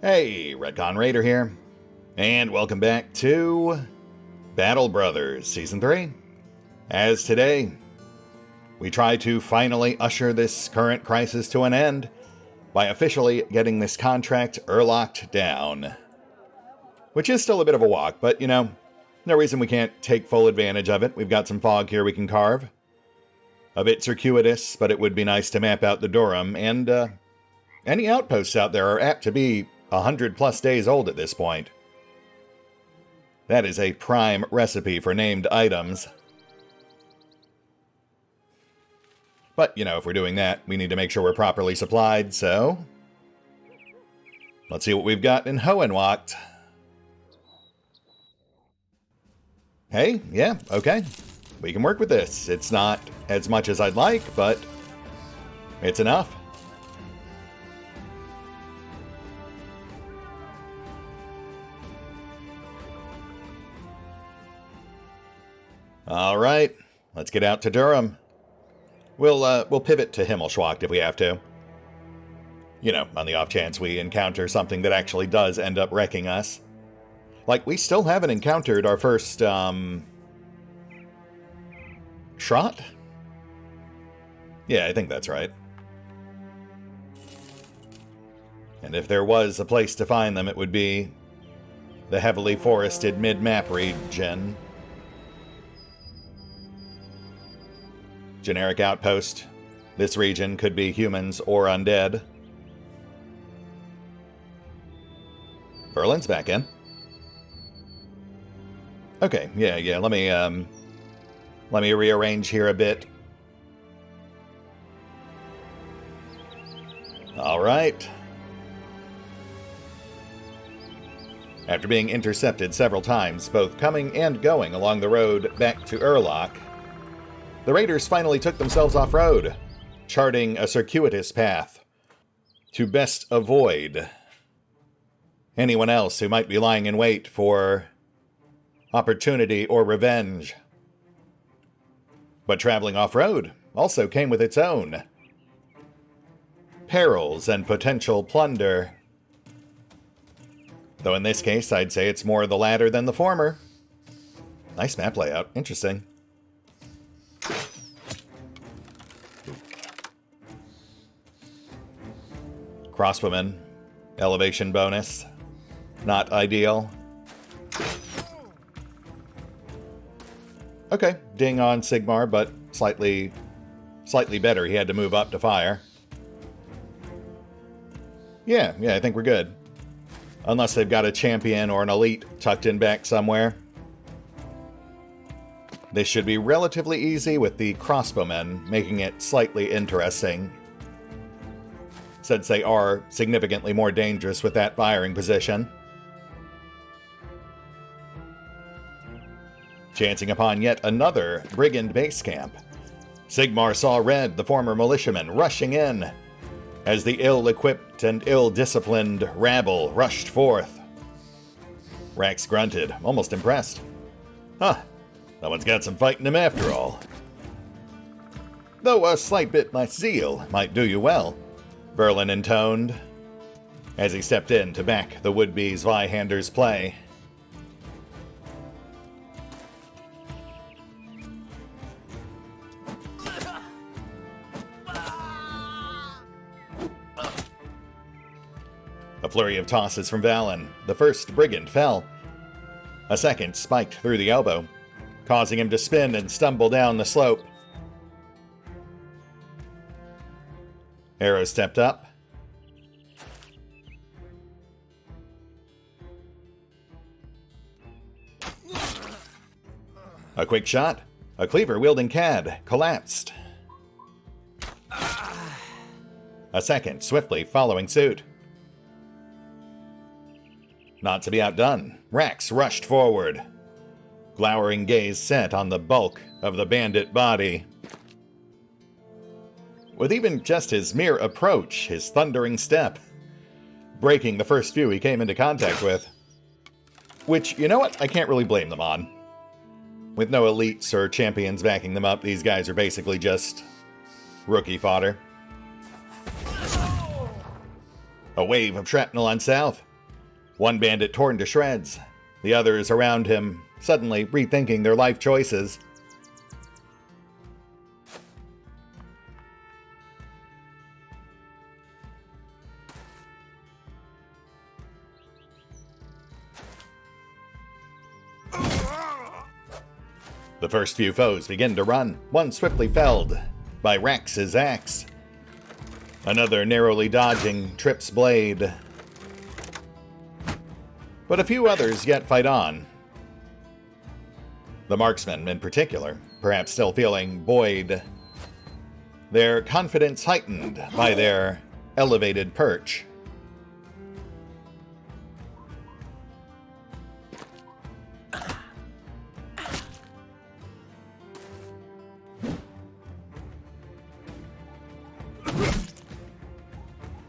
Hey, RetconRaider here, and welcome back to Battle Brothers Season 3. As today, we try to finally usher this current crisis to an end by officially getting this contract locked down. Which is still a bit of a walk, but no reason we can't take full advantage of it. We've got some fog here we can carve. A bit circuitous, but it would be nice to map out the Durham, and any outposts out there are apt to be 100+ days old at this point. That is a prime recipe for named items. But, if we're doing that, we need to make sure we're properly supplied, so let's see what we've got in Hohenwacht. Hey, yeah, okay. We can work with this. It's not as much as I'd like, but it's enough. All right, let's get out to Durham. We'll pivot to Himmelschwacht if we have to. On the off chance we encounter something that actually does end up wrecking us. Like, we still haven't encountered our first, Trot? Yeah, I think that's right. And if there was a place to find them, it would be the heavily forested mid-map region. Generic outpost. This region could be humans or undead. Berlin's back in. Okay, yeah, let me rearrange here a bit. All right. After being intercepted several times, both coming and going along the road back to Erlach, the raiders finally took themselves off-road, charting a circuitous path to best avoid anyone else who might be lying in wait for opportunity or revenge. But traveling off-road also came with its own perils and potential plunder. Though in this case, I'd say it's more the latter than the former. Nice map layout. Interesting. Crossbowman. Elevation bonus. Not ideal. Okay, ding on Seymore, but slightly better. He had to move up to fire. Yeah, I think we're good. Unless they've got a champion or an elite tucked in back somewhere. This should be relatively easy with the crossbowmen, making it slightly interesting, since they are significantly more dangerous with that firing position. Chancing upon yet another brigand base camp, Seymore saw Red, the former militiaman, rushing in as the ill-equipped and ill-disciplined rabble rushed forth. Rax grunted, almost impressed. Huh, someone's got some fight in him after all. Though a slight bit less zeal might do you well, Berlin intoned, as he stepped in to back the would-be Zweihander's play. A flurry of tosses from Valen. The first brigand fell. A second spiked through the elbow, causing him to spin and stumble down the slope. Arrow stepped up. A quick shot. A cleaver-wielding cad collapsed. A second swiftly following suit. Not to be outdone, Rax rushed forward, glowering gaze set on the bulk of the bandit body. With even just his mere approach, his thundering step, breaking the first few he came into contact with. Which, you know what, I can't really blame them on. With no elites or champions backing them up, these guys are basically just rookie fodder. A wave of shrapnel on south, One bandit torn to shreds, the others around him suddenly rethinking their life choices. The first few foes begin to run, one swiftly felled by Rax's axe. Another narrowly dodging Trip's blade. But a few others yet fight on. The marksmen in particular, perhaps still feeling buoyed, their confidence heightened by their elevated perch.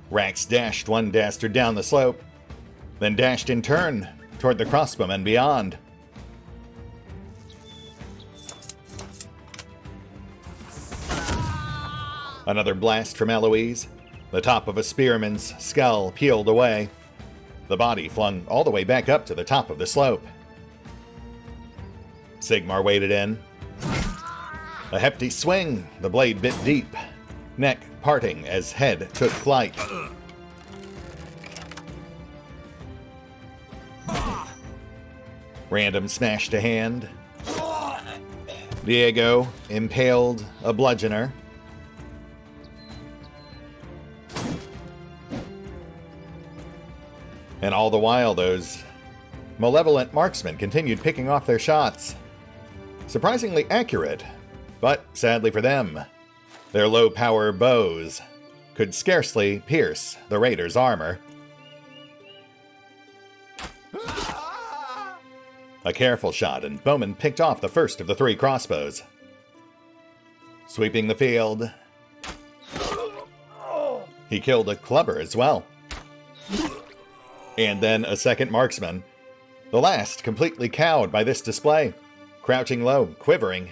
Rax dashed one dastard down the slope, then dashed in turn toward the crossbowmen beyond. Another blast from Alois. The top of a spearman's skull peeled away, the body flung all the way back up to the top of the slope. Seymore waded in. A hefty swing, the blade bit deep, neck parting as head took flight. Random smashed a hand. Diego impaled a bludgeoner. And all the while, those malevolent marksmen continued picking off their shots. Surprisingly accurate, but sadly for them, their low-power bows could scarcely pierce the raiders' armor. A careful shot, and Bowman picked off the first of the 3 crossbows. Sweeping the field, he killed a clubber as well. And then a second marksman, the last completely cowed by this display, crouching low, quivering,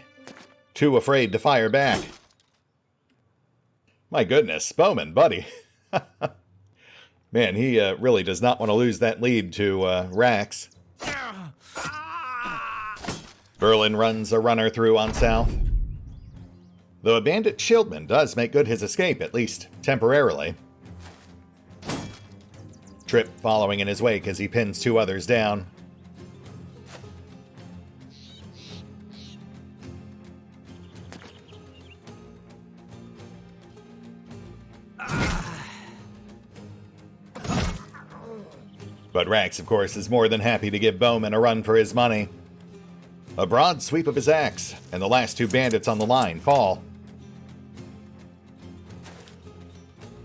too afraid to fire back. My goodness, Bowman, buddy. Man, he really does not want to lose that lead to Rax. Berlin runs a runner through on south. Though a bandit shieldman does make good his escape, at least temporarily. Trip following in his wake as he pins 2 others down. But Rax, of course, is more than happy to give Bowman a run for his money. A broad sweep of his axe, and the last 2 bandits on the line fall.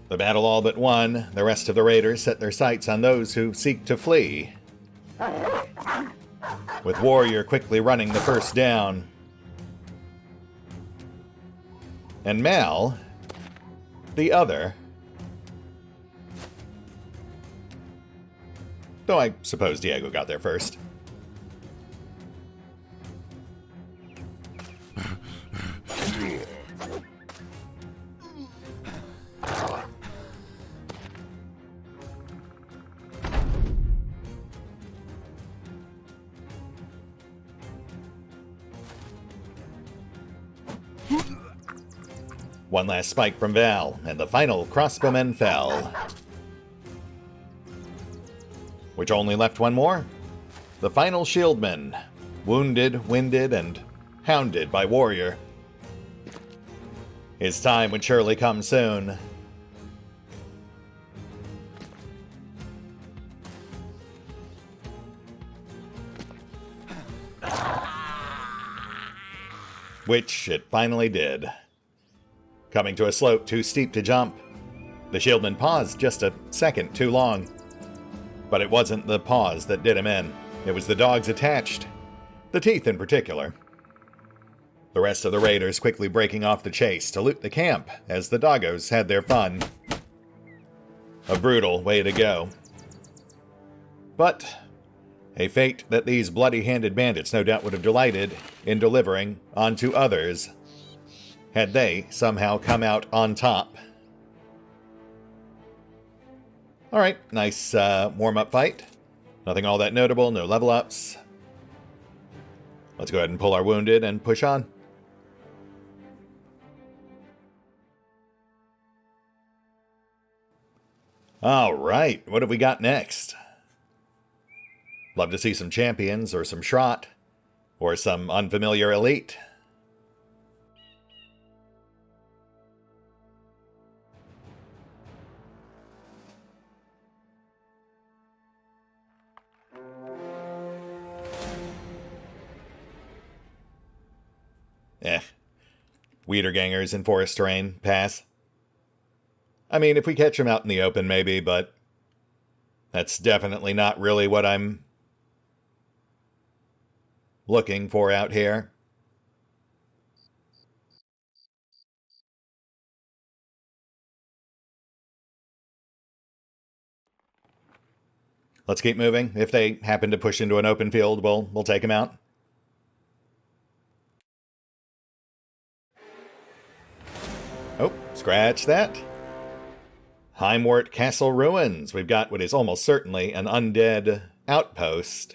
The battle all but won. The rest of the raiders set their sights on those who seek to flee, with Warrior quickly running the first down. And Mal, the other. Though I suppose Diego got there first. One last spike from Val, and the final crossbowman fell. Which only left one more. The final shieldman, wounded, winded, and hounded by Warrior. His time would surely come soon. Which it finally did. Coming to a slope too steep to jump, the shieldman paused just a second too long. But it wasn't the pause that did him in. It was the dogs attached, the teeth in particular. The rest of the raiders quickly breaking off the chase to loot the camp as the doggos had their fun. A brutal way to go. But a fate that these bloody-handed bandits no doubt would have delighted in delivering onto others, had they somehow come out on top. Alright, nice warm-up fight. Nothing all that notable, no level ups. Let's go ahead and pull our wounded and push on. Alright, what have we got next? Love to see some champions, or some Shrot, or some unfamiliar elite. Wiedergangers in forest terrain, pass. I mean, if we catch them out in the open, maybe, but that's definitely not really what I'm looking for out here. Let's keep moving. If they happen to push into an open field, we'll take them out. Oh, scratch that. Heimwort Castle Ruins. We've got what is almost certainly an undead outpost,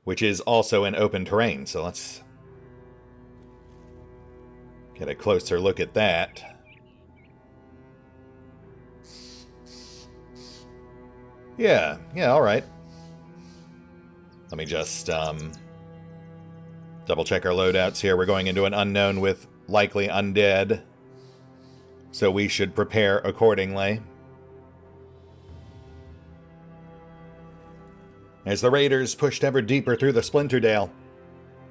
which is also in open terrain. So let's get a closer look at that. Yeah, all right. Let me just double check our loadouts here. We're going into an unknown with likely undead, so we should prepare accordingly. As the raiders pushed ever deeper through the Splinterdale,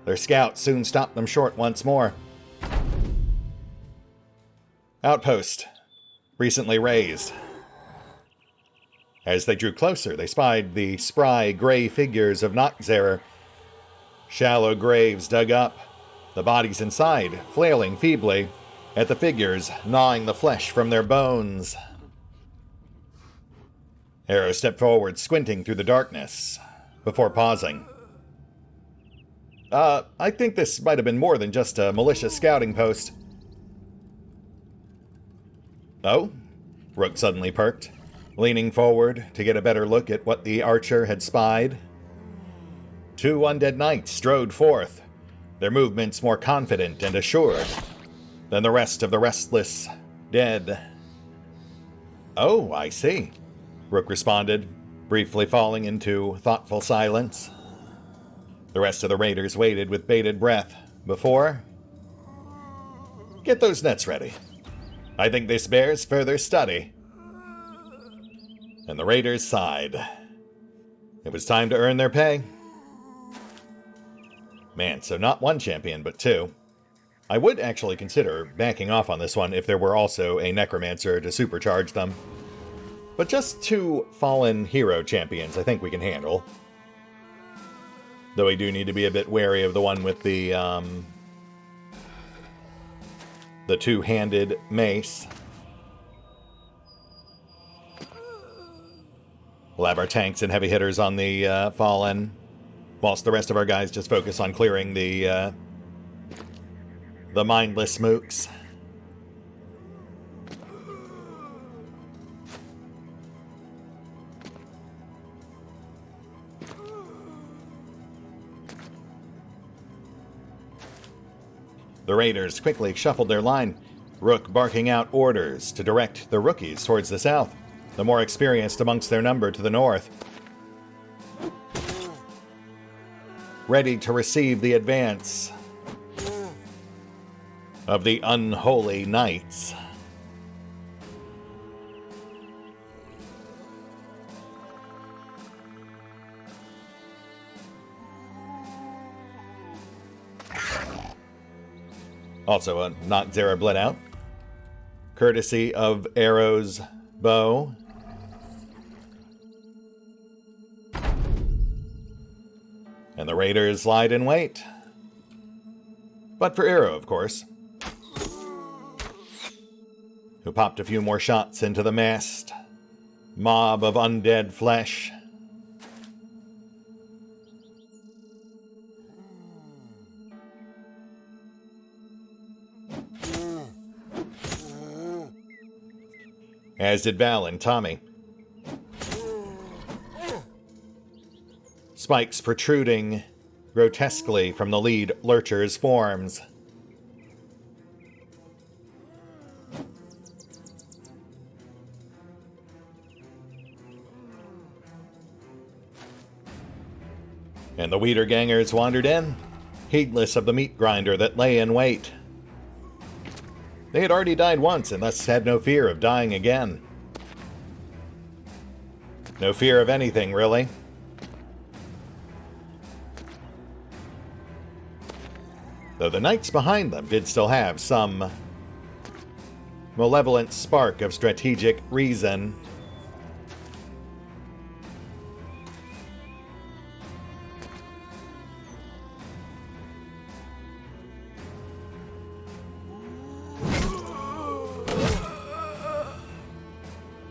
their scouts soon stopped them short once more. Outpost, recently raised. As they drew closer, they spied the spry gray figures of Noxerer. Shallow graves dug up, the bodies inside flailing feebly at the figures, gnawing the flesh from their bones. Arrow stepped forward, squinting through the darkness, before pausing. I think this might have been more than just a malicious scouting post. Oh? Rook suddenly perked, leaning forward to get a better look at what the archer had spied. Two undead knights strode forth, their movements more confident and assured than the rest of the restless dead. Oh, I see, Rook responded, briefly falling into thoughtful silence. The rest of the raiders waited with bated breath before... Get those nets ready. I think this bears further study. And the raiders sighed. It was time to earn their pay. Man, so not one champion, but two. I would actually consider backing off on this one if there were also a necromancer to supercharge them. But just two fallen hero champions I think we can handle. Though we do need to be a bit wary of the one with the two-handed mace. We'll have our tanks and heavy hitters on the fallen, whilst the rest of our guys just focus on clearing the mindless mooks. The raiders quickly shuffled their line, Rook barking out orders to direct the rookies towards the south, the more experienced amongst their number to the north. Ready to receive the advance of the unholy knights. Also a Noxerer bled out, courtesy of Arrow's bow. And the raiders lied in wait. But for Arrow, of course, who popped a few more shots into the massed mob of undead flesh. As did Val and Tommy. spikes protruding grotesquely from the lead lurcher's forms. And the Wieded gangers wandered in, heedless of the meat grinder that lay in wait. They had already died once and thus had no fear of dying again. No fear of anything, really. Though the knights behind them did still have some malevolent spark of strategic reason.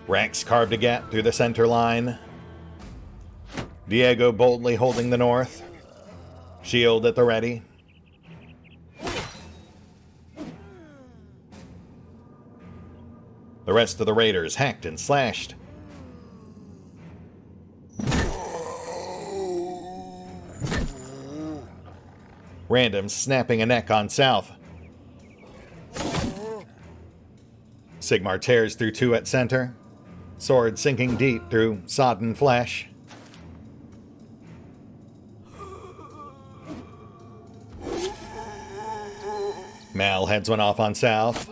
Rax carved a gap through the center line. Diego boldly holding the north. Shield at the ready. The rest of the raiders hacked and slashed. Random snapping a neck on south. Seymore tears through two at center. Sword sinking deep through sodden flesh. Mal heads one off on south.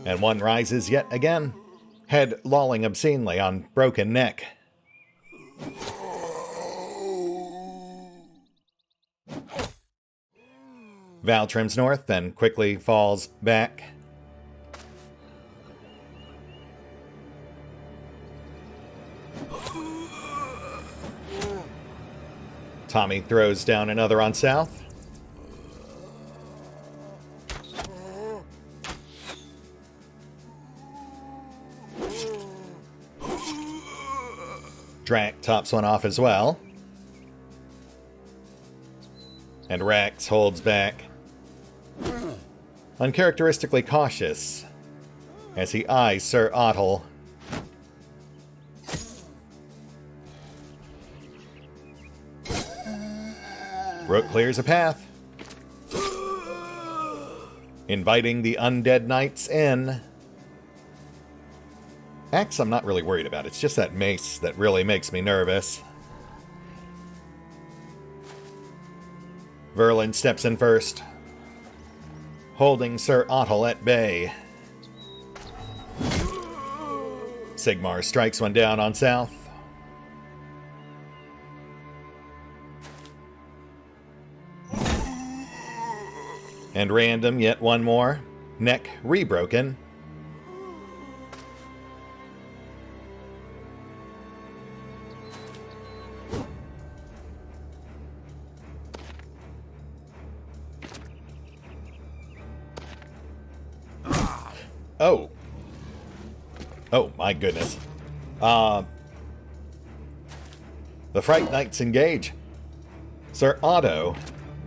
And one rises yet again, head lolling obscenely on broken neck. Val trims north, then quickly falls back. Tommy throws down another on south. Drak tops one off as well. And Rax holds back. Uncharacteristically cautious as he eyes Sir Otto. Rook clears a path, inviting the undead knights in. Axe I'm not really worried about, it's just that mace that really makes me nervous. Verlin steps in first, holding Sir Otto at bay. Seymore strikes one down on south. And random, yet one more. Neck rebroken. Oh. Oh, my goodness. The Fright Knights engage. Sir Otto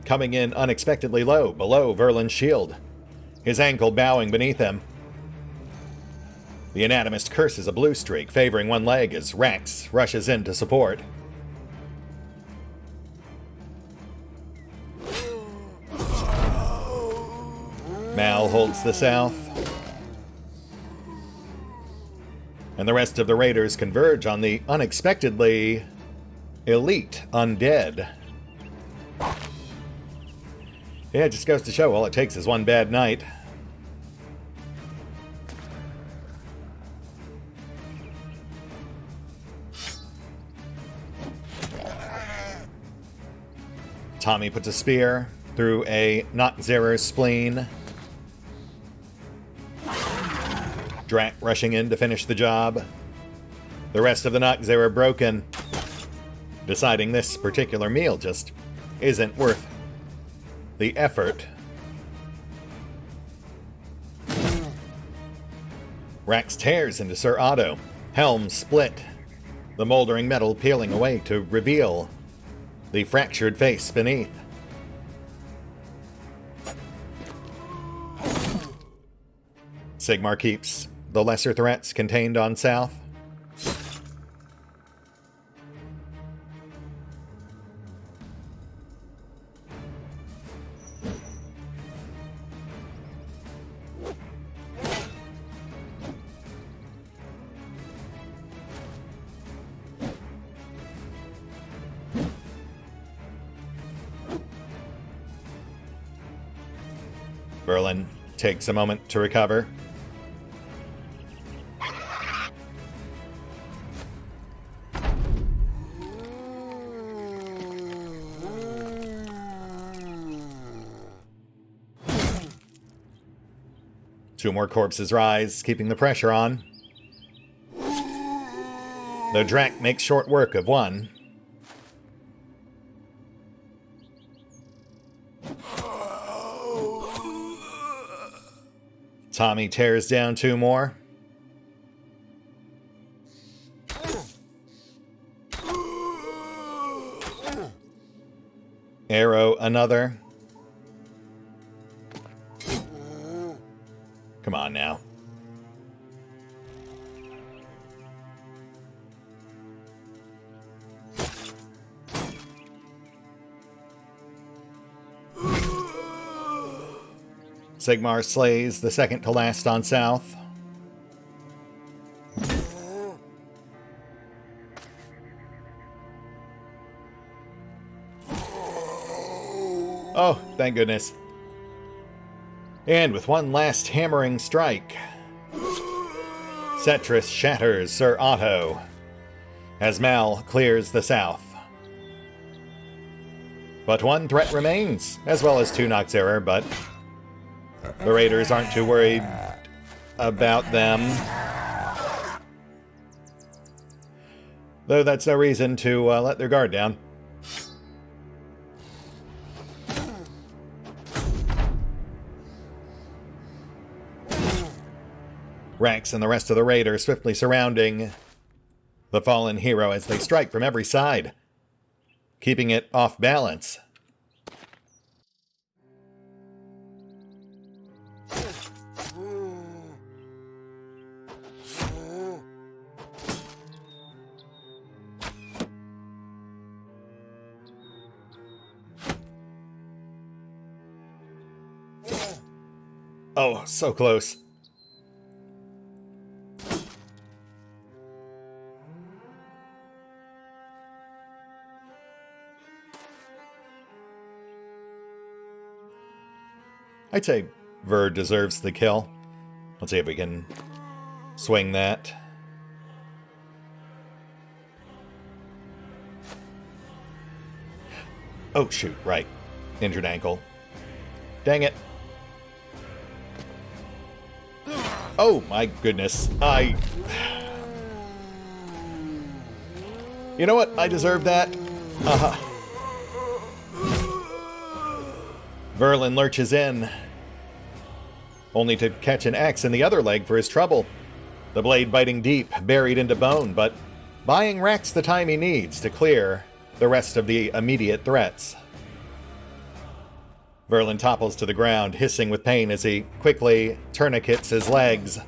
coming in unexpectedly low, below Verlin's shield, his ankle bowing beneath him. The anatomist curses a blue streak, favoring one leg as Rax rushes in to support. Mal holds the south. And the rest of the raiders converge on the unexpectedly elite undead. Yeah, it just goes to show all it takes is one bad night. Tommy puts a spear through a Noxerer's spleen. Drak rushing in to finish the job. The rest of the Noxerer broken, deciding this particular meal just isn't worth the effort. Rax tears into Sir Otto. Helm split. The moldering metal peeling away to reveal the fractured face beneath. Seymore keeps the lesser threats contained on south. Berlin takes a moment to recover. Two more corpses rise, keeping the pressure on. The Drak makes short work of one. Tommy tears down two more. Arrow another. Come on now. Seymore slays the second to last on south. Oh, thank goodness. And with one last hammering strike, Setris shatters Sir Otto as Mal clears the south. But one threat remains, as well as two Noxeror, but the Raiders aren't too worried about them. Though that's no reason to let their guard down. Rax and the rest of the Raiders swiftly surrounding the fallen hero as they strike from every side, keeping it off balance. Oh, so close. I'd say Ver deserves the kill. Let's see if we can swing that. Oh, shoot, right. Injured ankle. Dang it. Oh, my goodness. You know what? I deserve that. Verlin lurches in, only to catch an axe in the other leg for his trouble. The blade biting deep, buried into bone, but buying Rax the time he needs to clear the rest of the immediate threats. Verlin topples to the ground, hissing with pain as he quickly tourniquets his legs.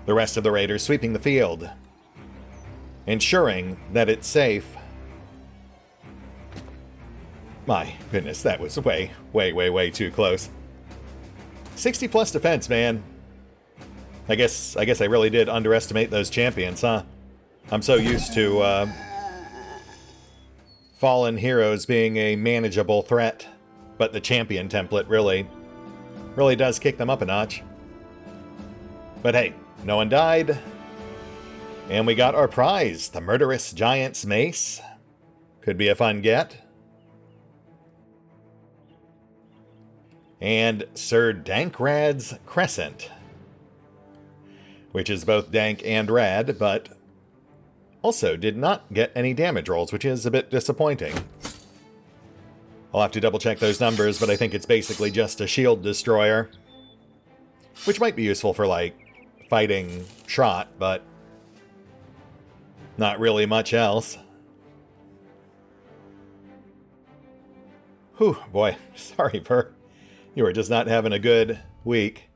The rest of the Raiders sweeping the field, ensuring that it's safe. My goodness, that was way too close. 60 plus defense, man. I guess I really did underestimate those champions, huh? I'm so used to fallen heroes being a manageable threat, but the champion template really does kick them up a notch. But hey, no one died, and we got our prize, the murderous giant's mace. Could be a fun get. And Sir Dankrad's Crescent, which is both dank and rad, but also did not get any damage rolls, which is a bit disappointing. I'll have to double check those numbers, but I think it's basically just a shield destroyer, which might be useful for, like, fighting Trot, but not really much else. Whew, boy, sorry, Ver. You were just not having a good week.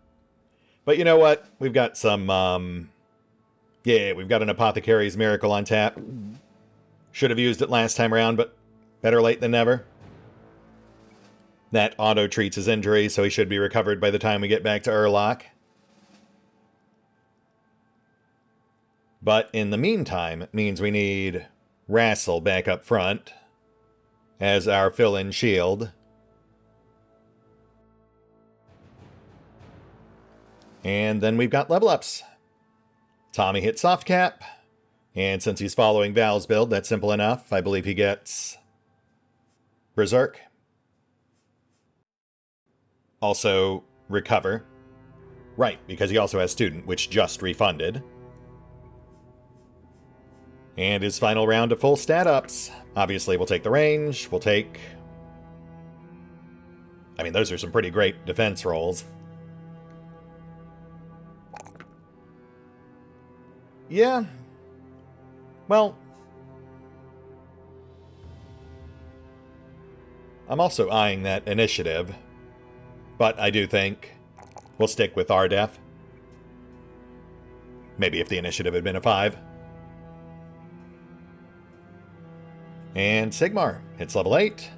But you know what? We've got some, we've got an Apothecary's Miracle on tap. Should have used it last time around, but better late than never. That auto-treats his injury, so he should be recovered by the time we get back to Urlock. But in the meantime, it means we need Rassel back up front as our fill-in shield. And then we've got level ups. Tommy hits soft cap. And since he's following Val's build, that's simple enough. I believe he gets Berserk. Also, Recover. Right, because he also has Student, which just refunded. And his final round of full stat ups. Obviously, we'll take the range. We'll take... I mean, those are some pretty great defense rolls. Yeah. Well, I'm also eyeing that initiative, but I do think we'll stick with RDEF. Maybe if the initiative had been a 5. And Seymore hits level 8.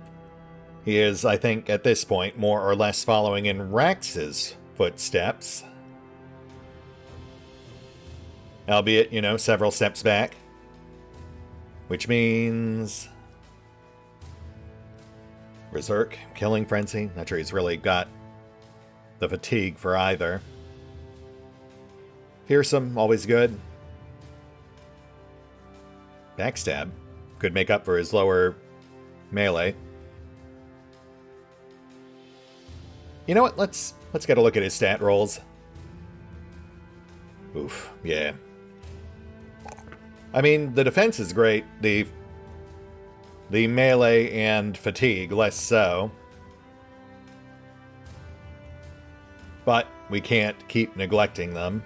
He is, I think, at this point, more or less following in Rax's footsteps. Albeit, you know, several steps back. Which means... Berserk, Killing Frenzy. Not sure he's really got the fatigue for either. Fearsome, always good. Backstab. Could make up for his lower melee. You know what? Let's get a look at his stat rolls. Oof, yeah. I mean, the defense is great. The melee and fatigue, less so. But we can't keep neglecting them.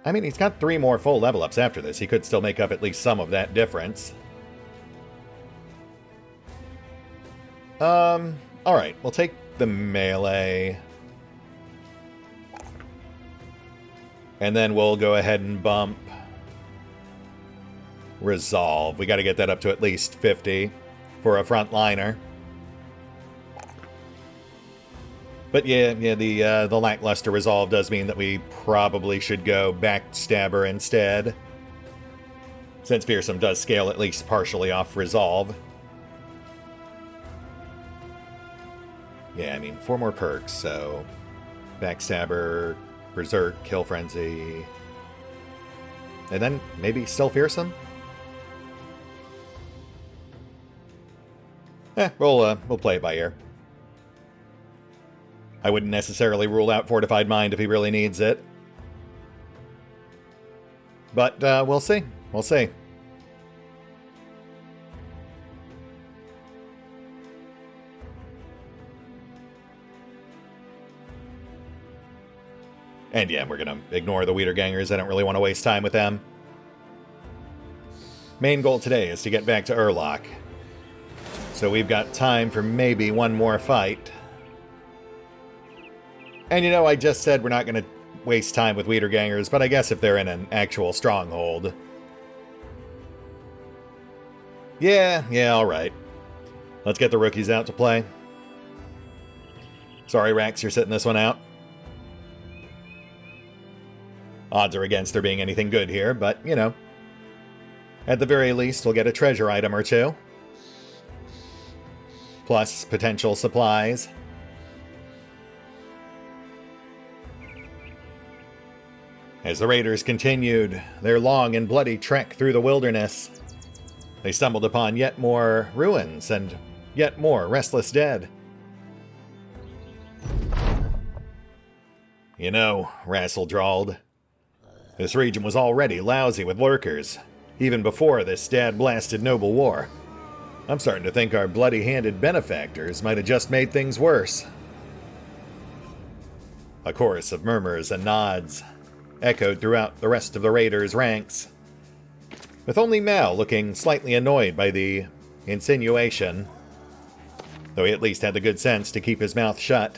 I mean, he's got 3 more full level ups after this. He could still make up at least some of that difference. Alright, we'll take the melee. And then we'll go ahead and bump Resolve. We got to get that up to at least 50 for a frontliner. But yeah, the lackluster Resolve does mean that we probably should go Backstabber instead. Since Fearsome does scale at least partially off Resolve. Yeah, I mean, 4 more perks, so... Backstabber, Berserk, Kill Frenzy... And then maybe still Fearsome? We'll play it by ear. I wouldn't necessarily rule out Fortified Mind if he really needs it. But, we'll see. We'll see. And yeah, we're gonna ignore the Wiedegangers. I don't really want to waste time with them. Main goal today is to get back to Urlock. So we've got time for maybe one more fight. And you know, I just said we're not gonna waste time with Wiedegangers, but I guess if they're in an actual stronghold. Yeah, alright. Let's get the rookies out to play. Sorry, Rax, you're sitting this one out. Odds are against there being anything good here, but, you know. At the very least, we'll get a treasure item or 2. Plus potential supplies. As the raiders continued their long and bloody trek through the wilderness, they stumbled upon yet more ruins and yet more restless dead. You know, Rassel drawled, this region was already lousy with lurkers, even before this dad-blasted noble war. I'm starting to think our bloody-handed benefactors might have just made things worse. A chorus of murmurs and nods echoed throughout the rest of the raiders' ranks, with only Mal looking slightly annoyed by the insinuation, though he at least had the good sense to keep his mouth shut.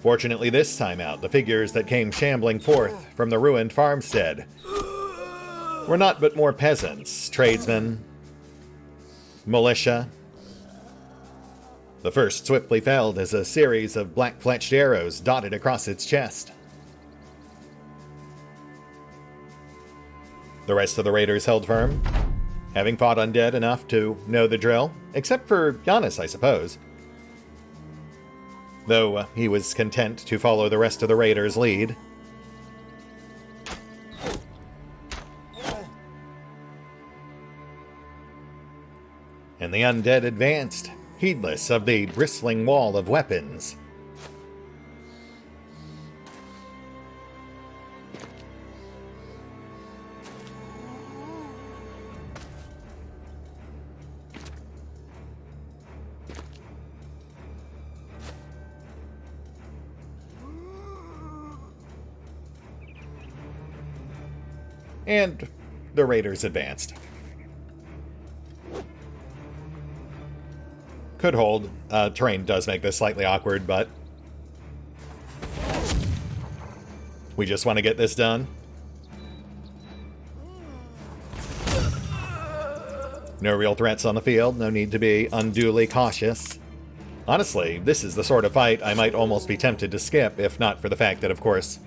Fortunately this time out, the figures that came shambling forth from the ruined farmstead were not but more peasants, tradesmen, militia. The first swiftly felled as a series of black-fletched arrows dotted across its chest. The rest of the raiders held firm, having fought undead enough to know the drill, except for Giannis, I suppose. Though he was content to follow the rest of the raiders' lead. And the undead advanced, heedless of the bristling wall of weapons. And the raiders advanced. Could hold. Terrain does make this slightly awkward, but we just want to get this done. No real threats on the field, no need to be unduly cautious. Honestly, this is the sort of fight I might almost be tempted to skip, if not for the fact that, of course,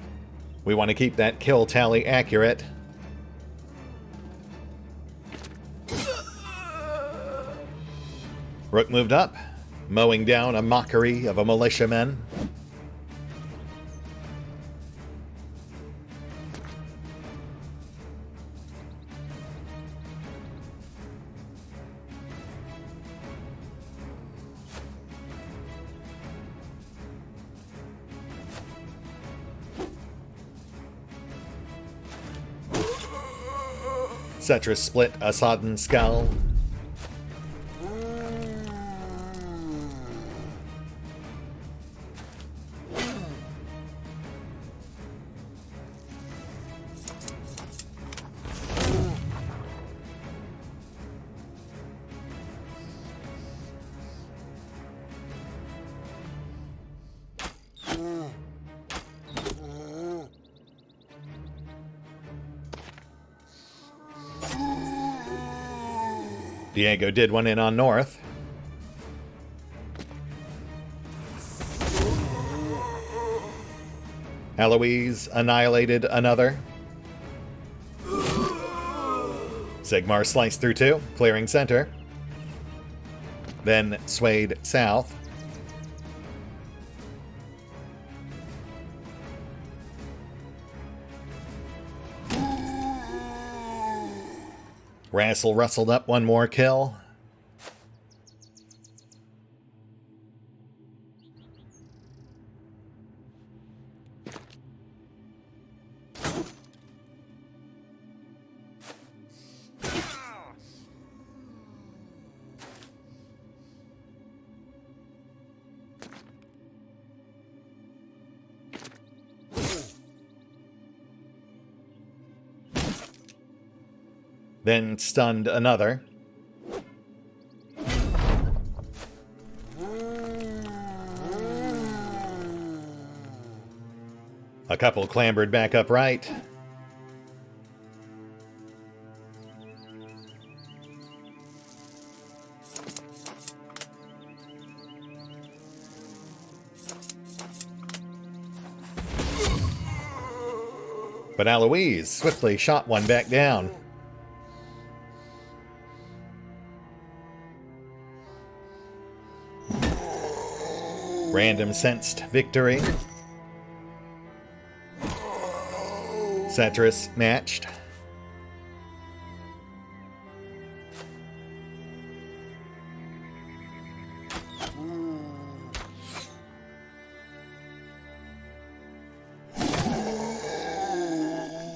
we want to keep that kill tally accurate. Rook moved up, mowing down a mockery of a militiaman. Cetrus split a sodden skull. Diego did one in on north. Alois annihilated another. Seymore sliced through two, clearing center. Then swayed south. Rassel rustled up one more kill. Then stunned another. A couple clambered back upright. But Alois swiftly shot one back down. Random sensed victory. Cetrus matched.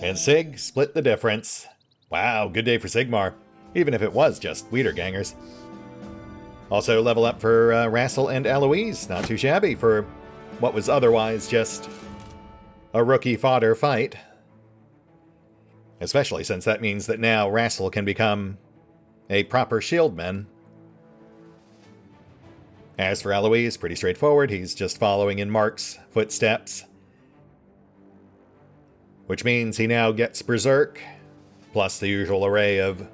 And Sig split the difference. Wow, good day for Seymore, even if it was just Wiedergangers. Also level up for Rassel and Alois. Not too shabby for what was otherwise just a rookie fodder fight. Especially since that means that now Rassel can become a proper shieldman. As for Alois, pretty straightforward. He's just following in Mark's footsteps. Which means he now gets Berserk, plus the usual array of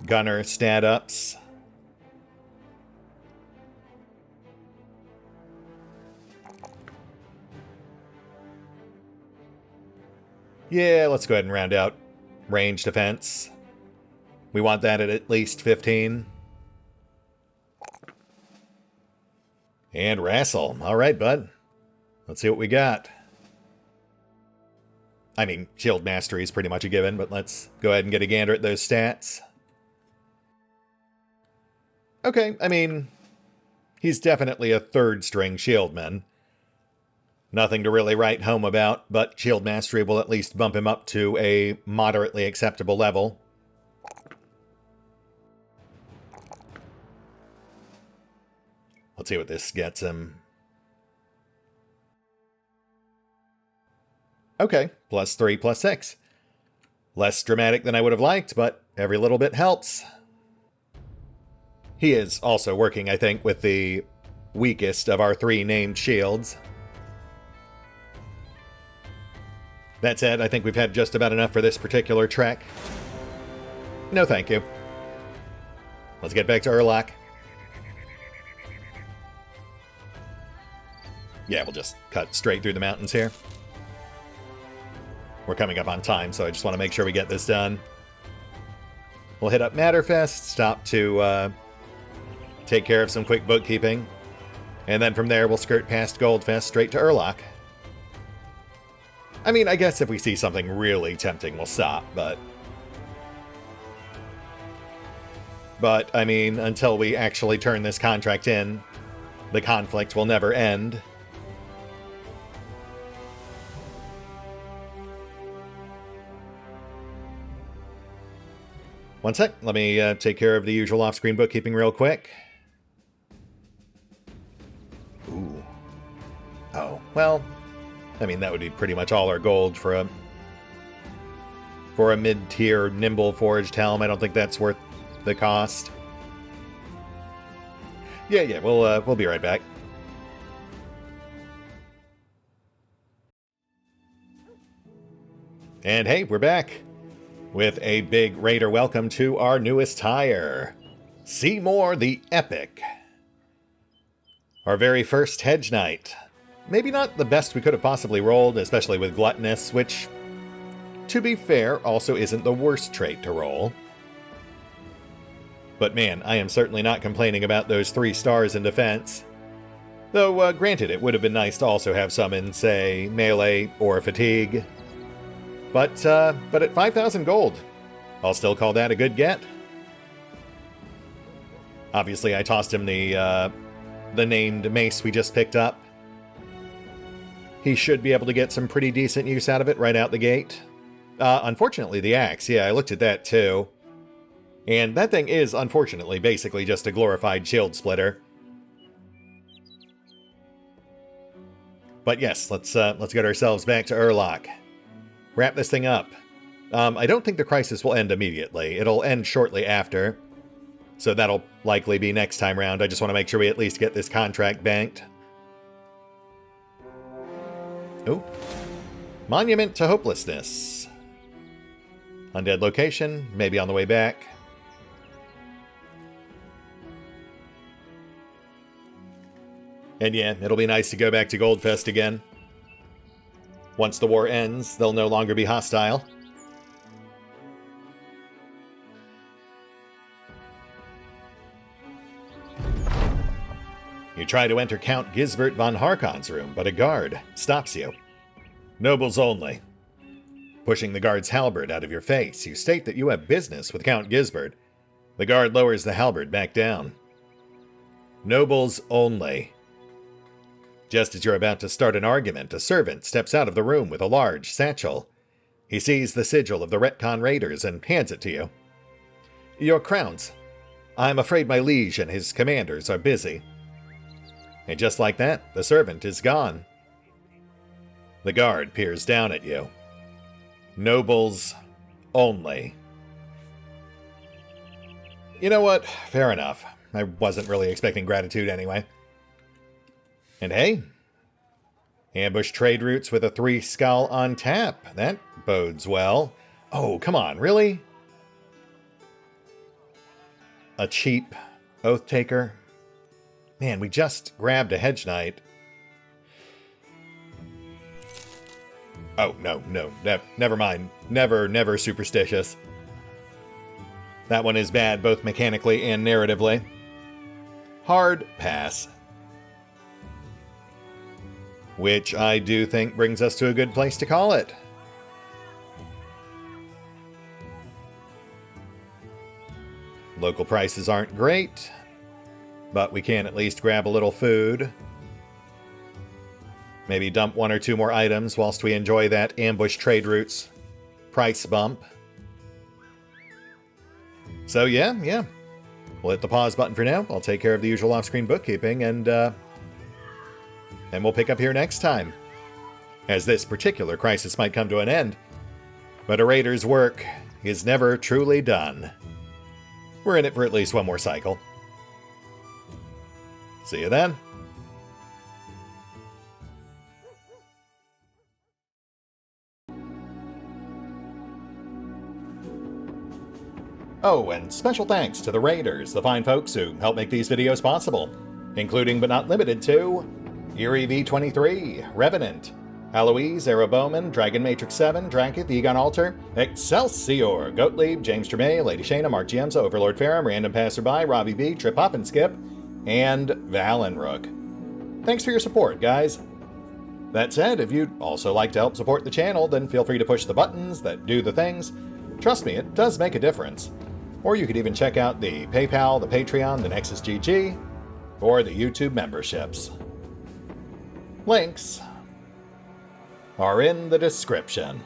gunner stat-ups. Yeah, let's go ahead and round out range defense. We want that at least 15. And wrestle. All right, bud. Let's see what we got. I mean, shield mastery is pretty much a given, but let's go ahead and get a gander at those stats. Okay, I mean, he's definitely a third-string shieldman. Nothing to really write home about, but shield mastery will at least bump him up to a moderately acceptable level. Let's see what this gets him. Okay, +3, +6. Less dramatic than I would have liked, but every little bit helps. He is also working, I think, with the weakest of our 3 named shields. That said, I think we've had just about enough for this particular trek. No thank you. Let's get back to Urlach. Yeah, we'll just cut straight through the mountains here. We're coming up on time, so I just want to make sure we get this done. We'll hit up Matterfest, stop to take care of some quick bookkeeping, and then from there we'll skirt past Goldfest straight to Urlach. I mean, I guess if we see something really tempting, we'll stop, but I mean, until we actually turn this contract in, the conflict will never end. One sec, let me take care of the usual off-screen bookkeeping real quick. Ooh. Oh, well, I mean, that would be pretty much all our gold for a mid-tier nimble forged helm. I don't think that's worth the cost. Yeah, we'll be right back. And hey, we're back with a big raider welcome to our newest hire, Seymore the Epic. Our very first Hedge Knight. Maybe not the best we could have possibly rolled, especially with Gluttonous, which, to be fair, also isn't the worst trait to roll. But man, I am certainly not complaining about those 3 stars in defense. Though, granted, it would have been nice to also have some in, say, melee or fatigue. But at 5,000 gold, I'll still call that a good get. Obviously, I tossed him the named mace we just picked up. He should be able to get some pretty decent use out of it right out the gate. Unfortunately, the axe, yeah, I looked at that too. And that thing is, unfortunately, basically just a glorified shield splitter. But yes, let's get ourselves back to Urlach. Wrap this thing up. I don't think the crisis will end immediately. It'll end shortly after. So that'll likely be next time round. I just want to make sure we at least get this contract banked. Oh. Monument to Hopelessness. Undead location, maybe on the way back. And yeah, it'll be nice to go back to Goldfest again. Once the war ends, they'll no longer be hostile. You try to enter Count Gisbert von Harkon's room, but a guard stops you. Nobles only. Pushing the guard's halberd out of your face, you state that you have business with Count Gisbert. The guard lowers the halberd back down. Nobles only. Just as you're about to start an argument, a servant steps out of the room with a large satchel. He sees the sigil of the RetconRaiders and hands it to you. Your crowns. I'm afraid my liege and his commanders are busy. And just like that, the servant is gone. The guard peers down at you. Nobles only. You know what? Fair enough. I wasn't really expecting gratitude anyway. And hey, ambush trade routes with a 3 skull on tap. That bodes well. Oh, come on, really? A cheap oath taker? Man, we just grabbed a Hedge Knight. Oh, no, never mind. Never superstitious. That one is bad both mechanically and narratively. Hard pass. Which I do think brings us to a good place to call it. Local prices aren't great, but we can at least grab a little food. Maybe dump 1 or 2 more items whilst we enjoy that ambush trade routes price bump. So yeah. We'll hit the pause button for now. I'll take care of the usual off-screen bookkeeping, and we'll pick up here next time, as this particular crisis might come to an end. But a raider's work is never truly done. We're in it for at least one more cycle. See you then. Oh, and special thanks to the raiders, the fine folks who help make these videos possible, including but not limited to Eerie V23, Revenant, Alois, Bowman, Dragon Matrix 7, Drakiith, EgonAlter, Exsellsior, Gottlieb, James Trimmier, Lady Shayna, Mark Giemza, OverlordPherom, RandomPassrby, RobbyB, Triphoppenskip, and Valinrook. Thanks for your support, guys. That said, if you'd also like to help support the channel, then feel free to push the buttons that do the things. Trust me, it does make a difference. Or you could even check out the PayPal, the Patreon, the Nexus GG, or the YouTube memberships. Links are in the description.